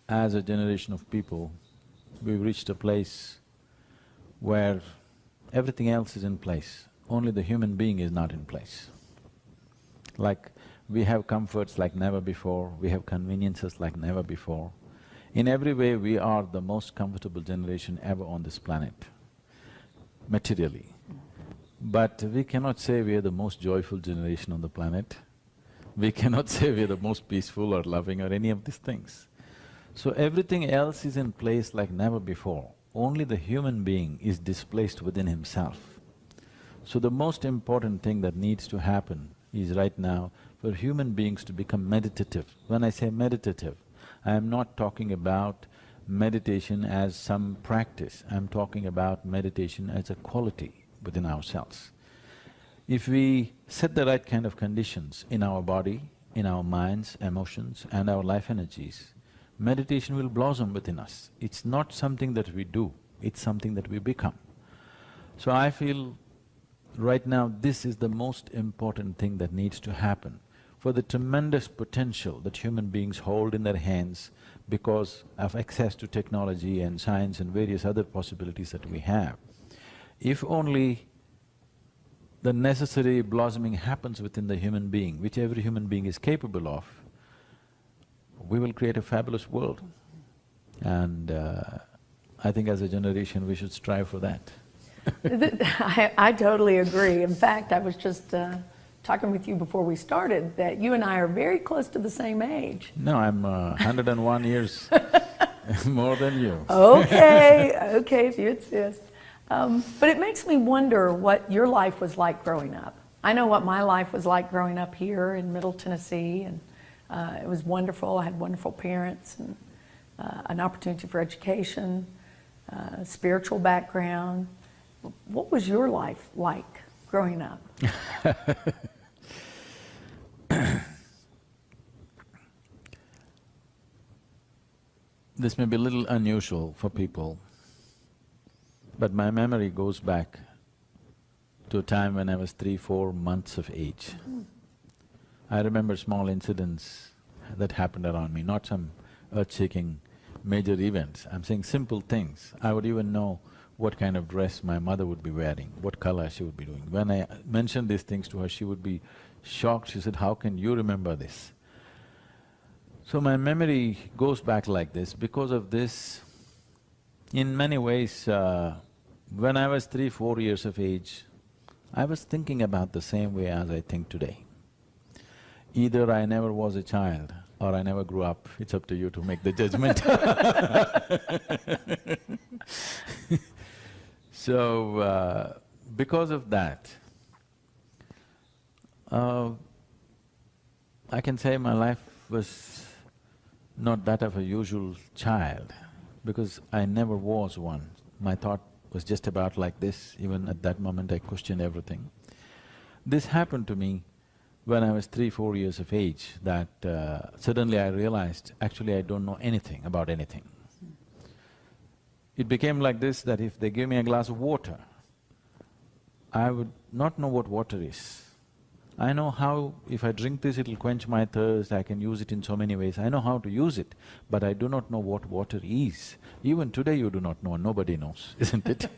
as a generation of people, we've reached a place where everything else is in place, only the human being is not in place. Like, we have comforts like never before, we have conveniences like never before. In every way, we are the most comfortable generation ever on this planet, materially. But we cannot say we are the most joyful generation on the planet. We cannot say we are the most peaceful or loving or any of these things. So everything else is in place like never before. Only the human being is displaced within himself. So the most important thing that needs to happen is right now for human beings to become meditative. When I say meditative, I am not talking about meditation as some practice, I'm talking about meditation as a quality within ourselves. If we set the right kind of conditions in our body, in our minds, emotions and our life energies, meditation will blossom within us. It's not something that we do, it's something that we become. So I feel right now this is the most important thing that needs to happen for the tremendous potential that human beings hold in their hands because of access to technology and science and various other possibilities that we have. If only the necessary blossoming happens within the human being, which every human being is capable of, we will create a fabulous world. And I think as a generation we should strive for that. I totally agree. In fact, I was just talking with you before we started that you and I are very close to the same age. No, I'm 101 years more than you. Okay, if you insist. But it makes me wonder what your life was like growing up. I know what my life was like growing up here in Middle Tennessee, and it was wonderful. I had wonderful parents and an opportunity for education, spiritual background. What was your life like growing up? This may be a little unusual for people, but my memory goes back to a time when I was 3-4 months of age. I remember small incidents that happened around me, not some earth-shaking major events. I'm saying simple things. I would even know what kind of dress my mother would be wearing, what color she would be doing. When I mentioned these things to her, she would be shocked. She said, "How can you remember this?" So my memory goes back like this. Because of this, in many ways, when I was 3-4 years of age, I was thinking about the same way as I think today. Either I never was a child or I never grew up, it's up to you to make the judgment. So, because of that, I can say my life was not that of a usual child, because I never was one. My thought was just about like this. Even at that moment I questioned everything. This happened to me when I was 3-4 years of age, that suddenly I realized, actually I don't know anything about anything. It became like this, that if they gave me a glass of water, I would not know what water is. I know how, if I drink this, it'll quench my thirst, I can use it in so many ways. I know how to use it, but I do not know what water is. Even today you do not know, nobody knows, isn't it?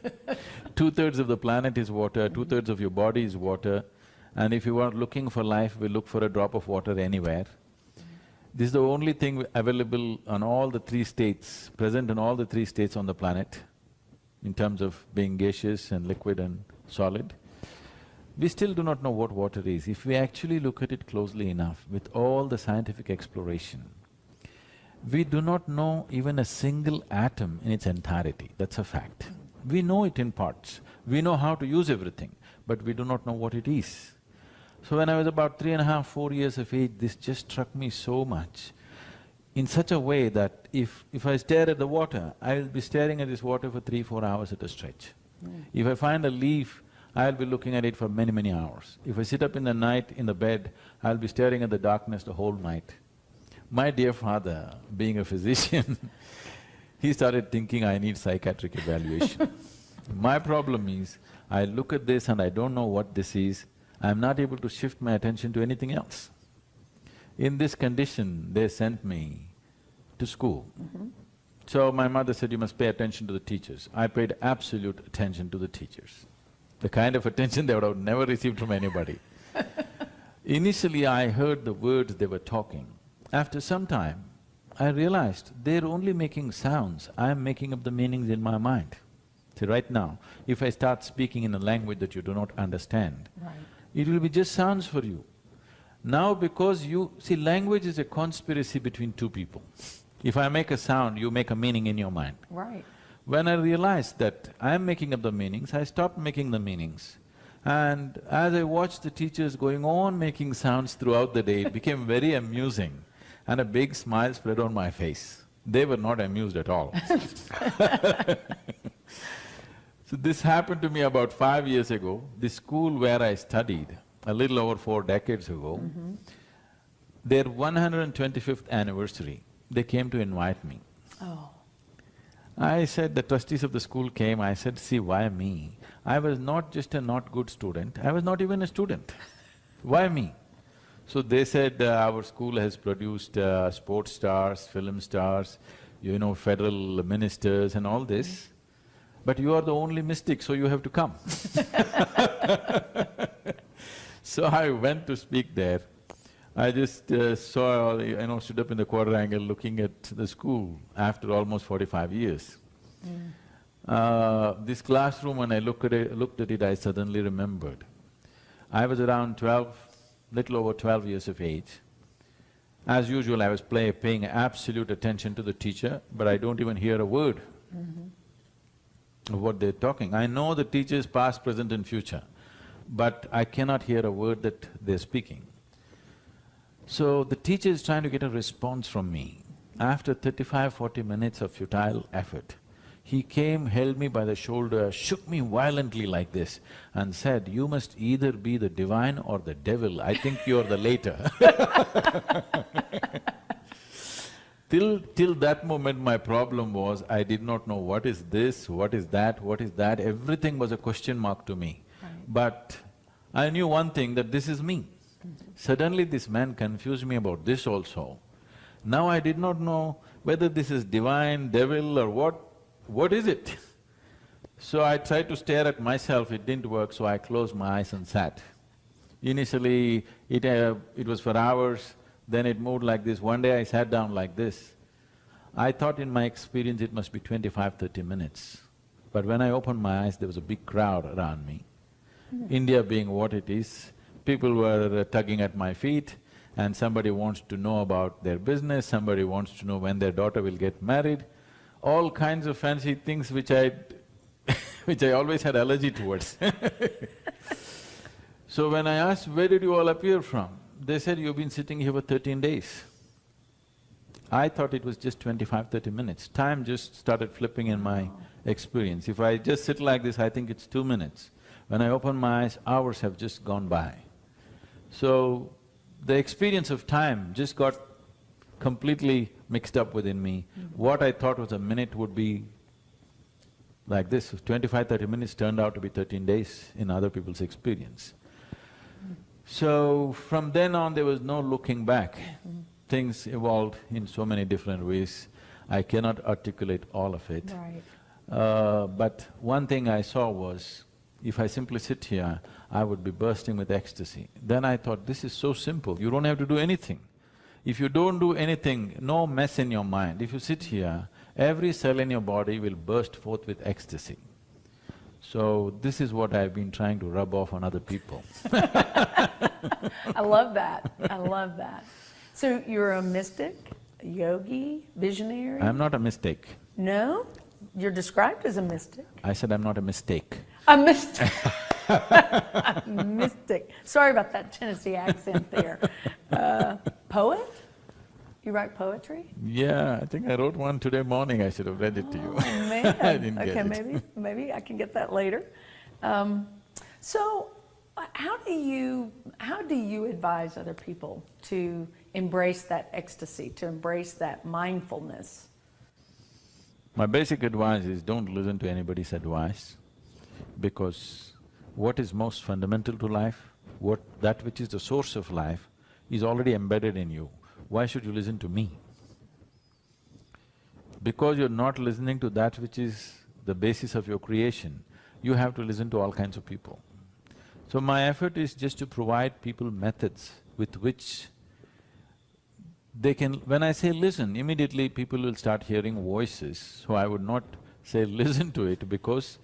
2/3 of the planet is water, 2/3 of your body is water, and if you are looking for life, we look for a drop of water anywhere. This is the only thing available on all the 3 states, present in all the 3 states on the planet, in terms of being gaseous and liquid and solid. We still do not know what water is. If we actually look at it closely enough, with all the scientific exploration, we do not know even a single atom in its entirety, that's a fact. We know it in parts, we know how to use everything, but we do not know what it is. So when I was about 3.5–4 years of age, this just struck me so much, in such a way that if I stare at the water, I'll be staring at this water for 3–4 hours at a stretch. If I find a leaf, I'll be looking at it for many hours. If I sit up in the night in the bed, I'll be staring at the darkness the whole night. My dear father, being a physician, he started thinking I need psychiatric evaluation. My problem is, I look at this and I don't know what this is, I'm not able to shift my attention to anything else. In this condition, they sent me to school. So my mother said, you must pay attention to the teachers. I paid absolute attention to the teachers. The kind of attention they would have never received from anybody. Initially, I heard the words they were talking. After some time, I realized they're only making sounds, I'm making up the meanings in my mind. See, right now, if I start speaking in a language that you do not understand, it will be just sounds for you. Now because you… see, language is a conspiracy between two people. If I make a sound, you make a meaning in your mind. Right. When I realized that I'm making up the meanings, I stopped making the meanings. And as I watched the teachers going on making sounds throughout the day, it became very amusing and a big smile spread on my face. They were not amused at all. So this happened to me about 5 years ago. The school where I studied, a little over 4 decades ago, their 125th anniversary, they came to invite me. Oh. I said, the trustees of the school came, I said, see, why me? I was not just a not good student, I was not even a student. Why me? So they said, our school has produced sports stars, film stars, you know, federal ministers and all this, but you are the only mystic, so you have to come. So I went to speak there. I just saw, stood up in the quadrangle looking at the school after almost 45 years. This classroom, when I looked at it, I suddenly remembered. I was around 12, little over 12 years of age. As usual, I was paying absolute attention to the teacher, but I don't even hear a word of what they're talking. I know the teachers past, present and future, but I cannot hear a word that they're speaking. So the teacher is trying to get a response from me. After 35–40 minutes of futile effort, he came, held me by the shoulder, shook me violently like this and said, you must either be the divine or the devil, I think you're the later. Till that moment, my problem was, I did not know what is this, what is that, everything was a question mark to me. But I knew one thing, that this is me. Suddenly this man confused me about this also. Now I did not know whether this is divine, devil or what is it? So I tried to stare at myself, it didn't work, so I closed my eyes and sat. Initially, it was for hours, then it moved like this. One day I sat down like this. I thought in my experience it must be 25–30 minutes. But when I opened my eyes, there was a big crowd around me. India being what it is, people were tugging at my feet, and somebody wants to know about their business, somebody wants to know when their daughter will get married, all kinds of fancy things which I always had allergy towards. So when I asked, where did you all appear from? They said, you've been sitting here for 13 days. I thought it was just 25–30 minutes. Time just started flipping in my experience. If I just sit like this, I think it's 2 minutes. When I open my eyes, hours have just gone by. So, the experience of time just got completely mixed up within me. What I thought was a minute would be like this, 25–30 minutes turned out to be 13 days in other people's experience. So, from then on there was no looking back. Things evolved in so many different ways. I cannot articulate all of it. But one thing I saw was, if I simply sit here, I would be bursting with ecstasy. Then I thought, this is so simple, you don't have to do anything. If you don't do anything, no mess in your mind, if you sit here, every cell in your body will burst forth with ecstasy. So, this is what I've been trying to rub off on other people. I love that, I love that. So, you're a mystic, a yogi, visionary? I'm not a mistake. No? You're described as a mystic. I said I'm not a mistake. A mystic. A mystic. Sorry about that Tennessee accent there. Poet? You write poetry? Yeah, I think I wrote one today morning, I should have read it to you. Oh man, I didn't okay, get it. maybe I can get that later. So, how do you advise other people to embrace that ecstasy, to embrace that mindfulness? My basic advice is don't listen to anybody's advice, because what is most fundamental to life, that which is the source of life, is already embedded in you. Why should you listen to me? Because you're not listening to that which is the basis of your creation, you have to listen to all kinds of people. So my effort is just to provide people methods with which they can… When I say listen, immediately people will start hearing voices, so I would not say listen to it because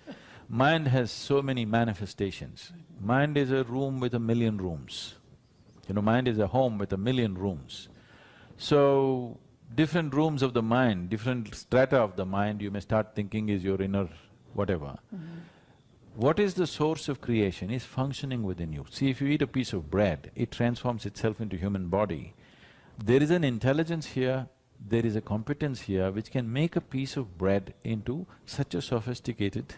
mind has so many manifestations. Mind is a room with 1,000,000 rooms. You know, mind is a home with 1,000,000 rooms. So, different rooms of the mind, different strata of the mind, you may start thinking is your inner whatever. What is the source of creation is functioning within you. See, if you eat a piece of bread, it transforms itself into human body. There is an intelligence here, there is a competence here which can make a piece of bread into such a sophisticated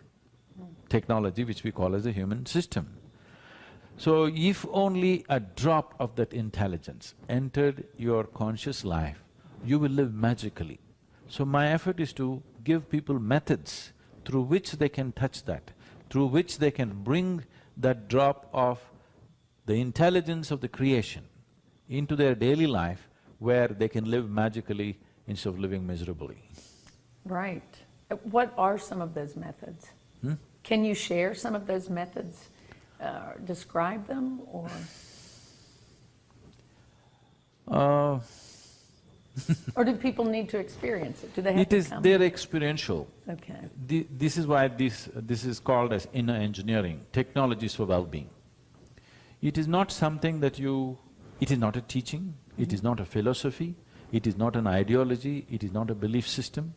technology which we call as a human system. So, if only a drop of that intelligence entered your conscious life, you will live magically. So my effort is to give people methods through which they can touch that, through which they can bring that drop of the intelligence of the creation into their daily life where they can live magically instead of living miserably. Right. What are some of those methods? Can you share some of those methods? Describe them, or… Or do people need to experience it? Do they have to come? They're experiential. Okay. This is why this is called as inner engineering, technologies for well-being. It is not something that you… It is not a teaching, it is not a philosophy, it is not an ideology, it is not a belief system,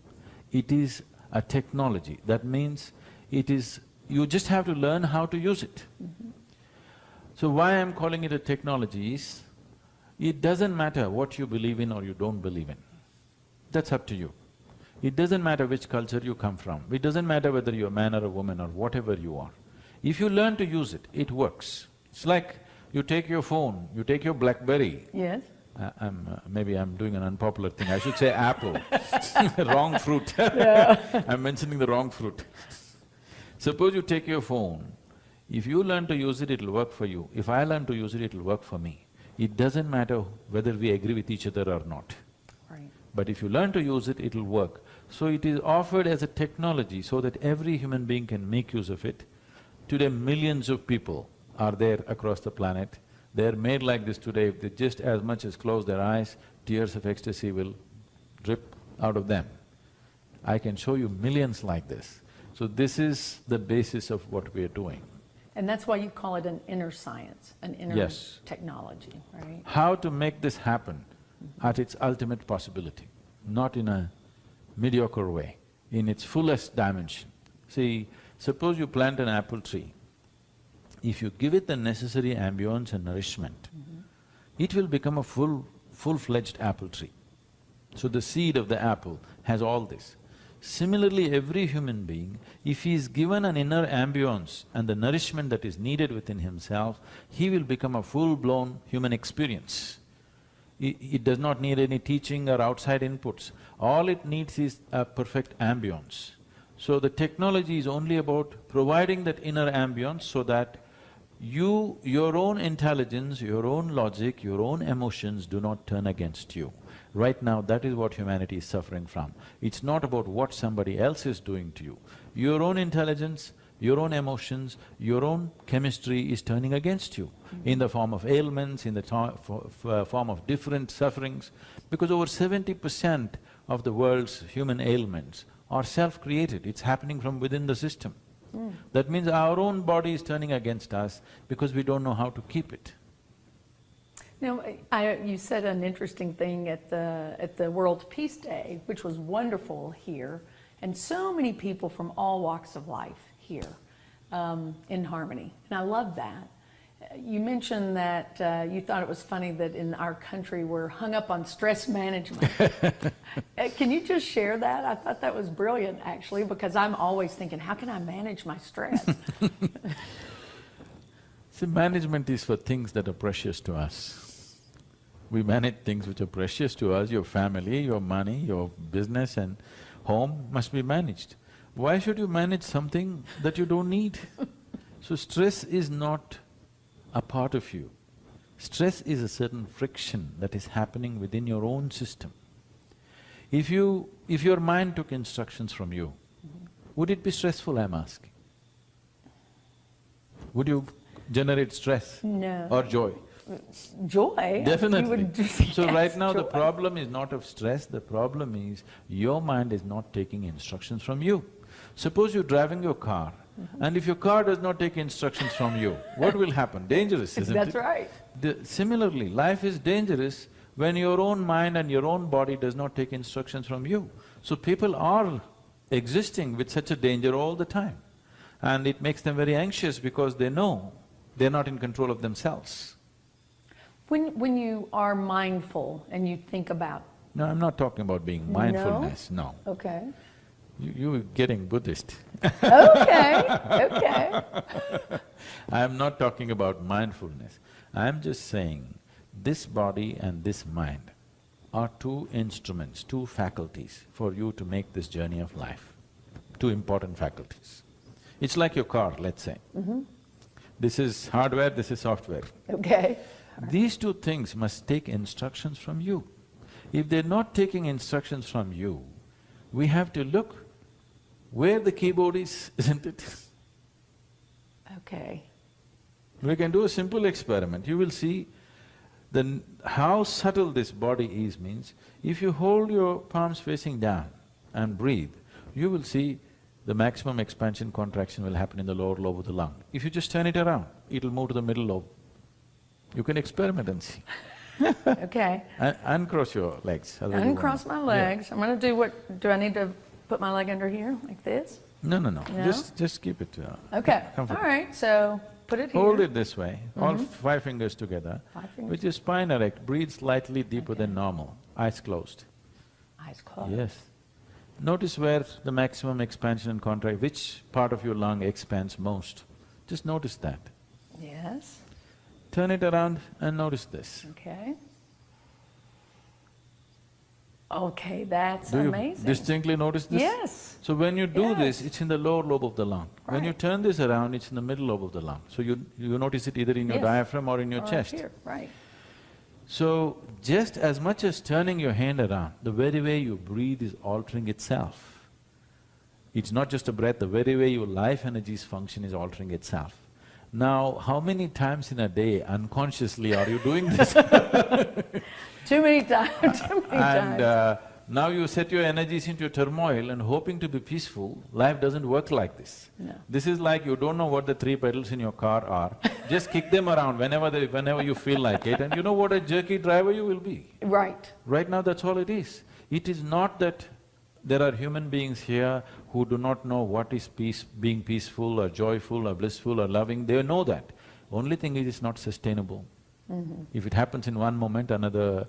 it is a technology. That means it is… you just have to learn how to use it. So why I'm calling it a technology is, it doesn't matter what you believe in or you don't believe in. That's up to you. It doesn't matter which culture you come from, it doesn't matter whether you're a man or a woman or whatever you are. If you learn to use it, it works. It's like you take your phone, you take your BlackBerry. Yes. Maybe I'm doing an unpopular thing, I should say apple. Wrong fruit. I'm mentioning the wrong fruit. Suppose you take your phone, if you learn to use it, it'll work for you. If I learn to use it, it'll work for me. It doesn't matter whether we agree with each other or not. Right. But if you learn to use it, it'll work. So it is offered as a technology so that every human being can make use of it. Today millions of people are there across the planet. They're made like this today, if they just as much as close their eyes, tears of ecstasy will drip out of them. I can show you millions like this. So this is the basis of what we are doing. And that's why you call it an inner science, an inner Yes. technology, right? How to make this happen at its ultimate possibility, not in a mediocre way, in its fullest dimension. See, suppose you plant an apple tree. If you give it the necessary ambience and nourishment, it will become a full-fledged apple tree. So the seed of the apple has all this. Similarly, every human being, if he is given an inner ambience and the nourishment that is needed within himself, he will become a full-blown human experience. It does not need any teaching or outside inputs. All it needs is a perfect ambience. So the technology is only about providing that inner ambience so that your own intelligence, your own logic, your own emotions do not turn against you. Right now, that is what humanity is suffering from. It's not about what somebody else is doing to you. Your own intelligence, your own emotions, your own chemistry is turning against you in the form of ailments, in the form of different sufferings, because over 70% of the world's human ailments are self-created, it's happening from within the system. That means our own body is turning against us because we don't know how to keep it. Now, you said an interesting thing at the World Peace Day, which was wonderful here, and so many people from all walks of life here in harmony, and I love that. You mentioned that you thought it was funny that in our country we're hung up on stress management. Can you just share that? I thought that was brilliant, actually, because I'm always thinking, how can I manage my stress? See, management is for things that are precious to us. We manage things which are precious to us, your family, your money, your business and home must be managed. Why should you manage something that you don't need? So stress is not a part of you. Stress is a certain friction that is happening within your own system. If your mind took instructions from you, would it be stressful, I'm asking? Would you generate stress? No. Or joy? Joy. Definitely. You would So yes, right now the joy. problem is not of stress, the problem is your mind is not taking instructions from you. Suppose you're driving your car, and if your car does not take instructions from you, what will happen? Dangerous, isn't it? That's right. Similarly, life is dangerous when your own mind and your own body does not take instructions from you. So people are existing with such a danger all the time. And it makes them very anxious because they know they're not in control of themselves. When you are mindful and you think about… No, I'm not talking about being mindfulness, no. Okay. You're getting Buddhist. Okay, okay. I'm not talking about mindfulness. I'm just saying this body and this mind are two instruments, two faculties for you to make this journey of life. Two important faculties. It's like your car, let's say. This is hardware, this is software. Okay. These two things must take instructions from you. If they're not taking instructions from you, we have to look where the keyboard is, isn't it? Okay. We can do a simple experiment. You will see how subtle this body is means, if you hold your palms facing down and breathe, you will see the maximum expansion contraction will happen in the lower lobe of the lung. If you just turn it around, it'll move to the middle lobe. You can experiment and see. Okay. Uncross your legs. otherwise you won't. Uncross my legs. I'm gonna do what… do I need to put my leg under here, like this? No. No? Just keep it Okay, all comfortable. right, so put it here. Hold it this way, all five fingers together. 5 fingers. With your spine erect, breathe slightly deeper than normal, eyes closed. Eyes closed. Yes. Notice where the maximum expansion and contraction, which part of your lung expands most. Just notice that. Yes, Turn it around and notice this. okay. Okay, that's Do you amazing. distinctly notice this? Yes. So when you do this, Yes. it's in the lower lobe of the lung. When you Right. turn this around, it's in the middle lobe of the lung. So you notice it either in your Yes. diaphragm or in your Or chest. here, right. So, just as much as turning your hand around, the very way you breathe is altering itself. It's not just a breath, the very way your life energies function is altering itself. Now, how many times in a day unconsciously are you doing this? Too many times, too many And times. now you set your energies into turmoil and hoping to be peaceful, life doesn't work like this. No. This is like you don't know what the three pedals in your car are, just kick them around whenever you feel like it, and you know what a jerky driver you will be. Right, Right now that's all it is. It is not that there are human beings here who do not know what is peace, being peaceful or joyful or blissful or loving, they know that. Only thing is it's not sustainable. If it happens in one moment, another…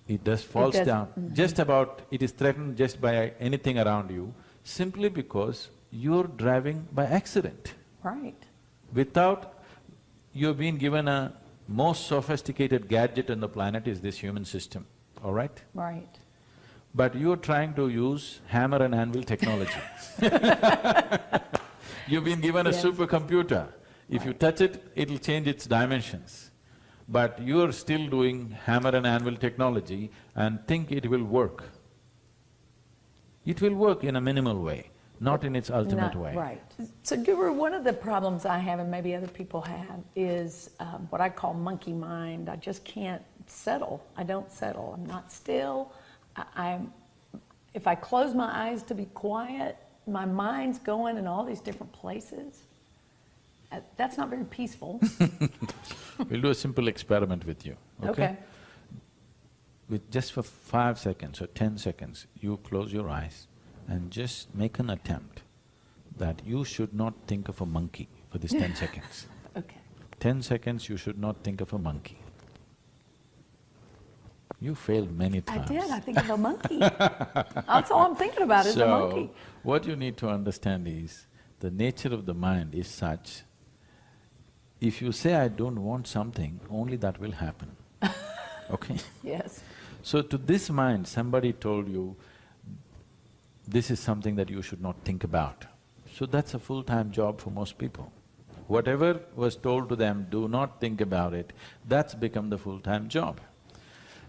it just falls does- down. Just about… it is threatened just by anything around you, simply because you're driving by accident. right. Without… you've been given a most sophisticated gadget on the planet is this human system, all right? Right. But you're trying to use hammer and anvil technology. You've been given a Yes. supercomputer. If you touch it, it'll change its dimensions. But you're still doing hammer and anvil technology and think it will work. It will work in a minimal way, not in its ultimate Not- way. Right. So Guru, one of the problems I have, and maybe other people have, is what I call monkey mind. I just can't settle. I don't settle. I'm not still. If I close my eyes to be quiet, my mind's going in all these different places. That's not very peaceful. We'll do a simple experiment with you, okay? With just for 5 seconds or 10 seconds, you close your eyes and just make an attempt that you should not think of a monkey for this 10 seconds. Okay. 10 seconds, you should not think of a monkey. You failed many I times. did. I think of a monkey. That's all I'm thinking about is a monkey. So, what you need to understand is, the nature of the mind is such, if you say, I don't want something, only that will happen, okay? Yes. So to this mind, somebody told you, this is something that you should not think about. So that's a full-time job for most people. Whatever was told to them, do not think about it, that's become the full-time job.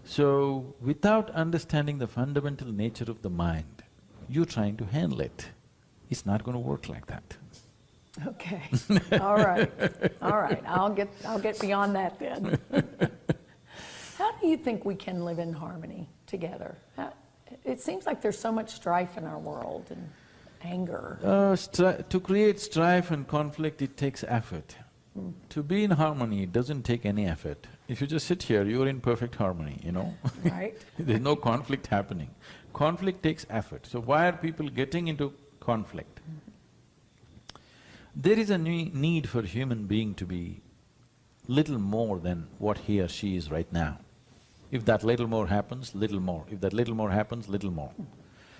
So, without understanding the fundamental nature of the mind, you're trying to handle it. It's not going to work like that. Okay, all right, I'll get beyond that then. How do you think we can live in harmony together? It seems like there's so much strife in our world and anger. To create strife and conflict, it takes effort. To be in harmony, it doesn't take any effort. If you just sit here, you're in perfect harmony, you know. Right. There's no conflict happening. Conflict takes effort. So why are people getting into conflict? There is a need for human being to be little more than what he or she is right now. If that little more happens, little more. If that little more happens, little more.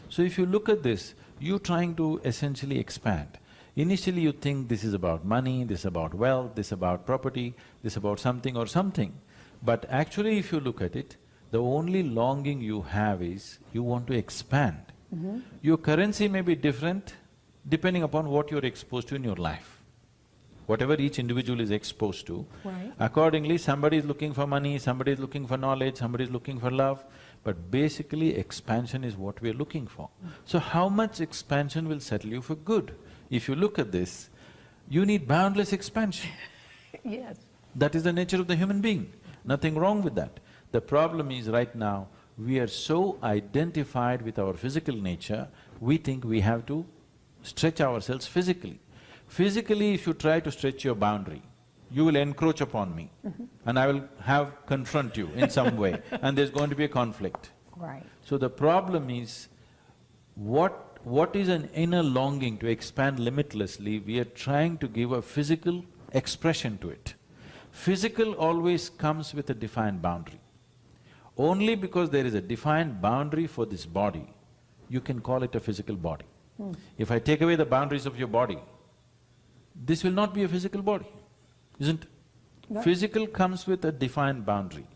So if you look at this, you're trying to essentially expand. Initially you think this is about money, this is about wealth, this is about property, this is about something or something. But actually if you look at it, the only longing you have is you want to expand. Your currency may be different depending upon what you're exposed to in your life. Whatever each individual is exposed to, right. Accordingly somebody is looking for money, somebody is looking for knowledge, somebody is looking for love, but basically expansion is what we're looking for. So how much expansion will settle you for good? If you look at this, you need boundless expansion. Yes. That is the nature of the human being, nothing wrong with that. The problem is right now, we are so identified with our physical nature, we think we have to stretch ourselves physically. Physically, if you try to stretch your boundary, you will encroach upon me and I will confront you in some way and there's going to be a conflict. Right. So the problem is, what is an inner longing to expand limitlessly, we are trying to give a physical expression to it. Physical always comes with a defined boundary. Only because there is a defined boundary for this body, you can call it a physical body. If I take away the boundaries of your body, this will not be a physical body, isn't it? Right. Physical comes with a defined boundary,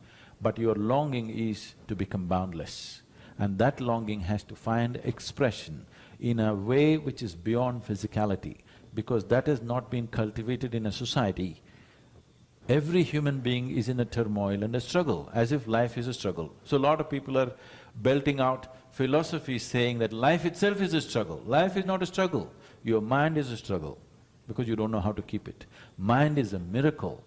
but your longing is to become boundless. And that longing has to find expression in a way which is beyond physicality, because that has not been cultivated in a society. Every human being is in a turmoil and a struggle, as if life is a struggle. So a lot of people are belting out philosophies saying that life itself is a struggle. Life is not a struggle, your mind is a struggle, because you don't know how to keep it. Mind is a miracle.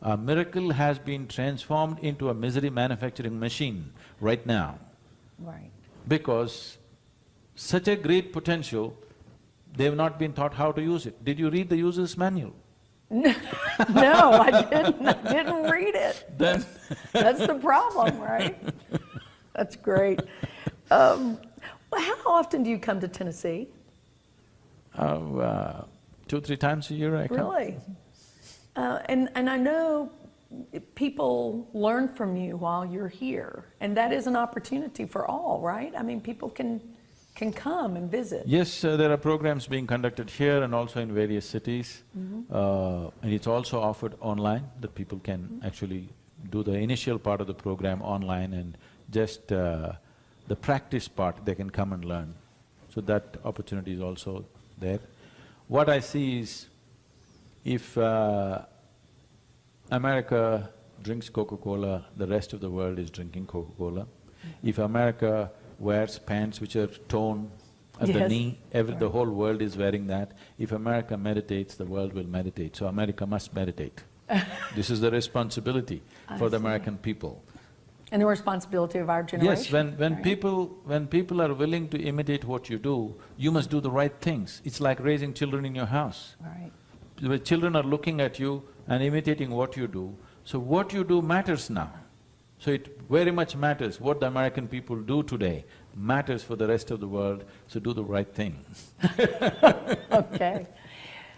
A miracle has been transformed into a misery manufacturing machine right now. Right. Because such a great potential, they've not been taught how to use it. Did you read the user's manual? No, I didn't read it. Then That's the problem, right? That's great. Well, how often do you come to Tennessee? 2-3 times a year I come. Really? And I know people learn from you while you're here, and that is an opportunity for all, right? I mean, people can come and visit. Yes, there are programs being conducted here and also in various cities. And it's also offered online, that people can actually do the initial part of the program online, and just the practice part they can come and learn. So that opportunity is also there. What I see is, if America drinks Coca-Cola, the rest of the world is drinking Coca-Cola. If America wears pants which are torn at the Yes. knee, the whole world is wearing that. If America meditates, the world will meditate, so America must meditate. This is the responsibility for the American people. And the responsibility of our generation. Yes, when right? people are willing to imitate what you do, you must do the right things. It's like raising children in your house. Right. The children are looking at you and imitating what you do, so what you do matters now. So it very much matters. What the American people do today matters for the rest of the world, so do the right thing. Okay.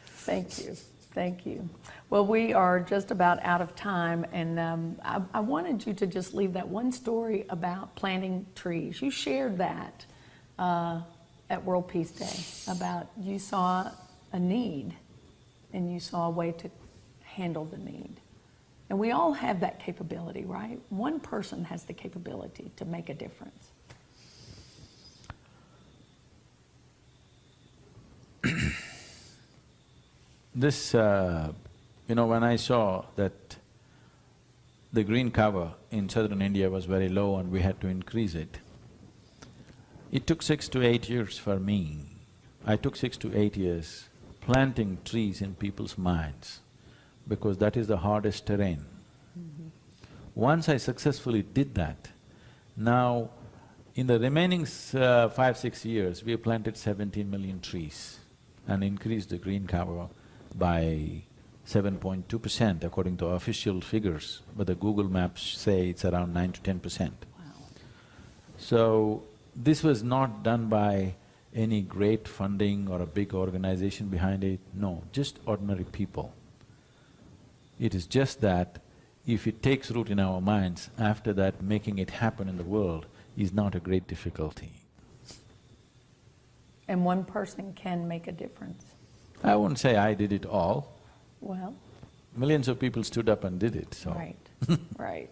Thank you. Thank you. Well, we are just about out of time, and I wanted you to just leave that one story about planting trees. You shared that at World Peace Day, about you saw a need and you saw a way to handle the need. And we all have that capability, right? One person has the capability to make a difference. This, when I saw that the green cover in southern India was very low and we had to increase it. It took 6 to 8 years for me. I took 6 to 8 years planting trees in people's minds because that is the hardest terrain. Once I successfully did that, now in the remaining 5-6 years, we have planted 17 million trees and increased the green cover by 7.2% according to official figures, but the Google Maps say it's around 9 to 10%. Wow. So, this was not done by any great funding or a big organization behind it, no, just ordinary people. It is just that if it takes root in our minds, after that making it happen in the world is not a great difficulty. And one person can make a difference. I wouldn't say I did it all. Well… Millions of people stood up and did it, so… Right, right.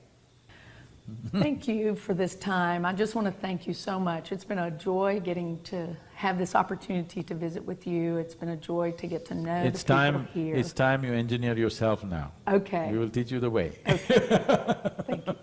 Thank you for this time. I just want to thank you so much. It's been a joy getting to have this opportunity to visit with you. It's been a joy to get to know the people here. It's time you engineer yourself now. Okay. We will teach you the way. Okay. Thank you.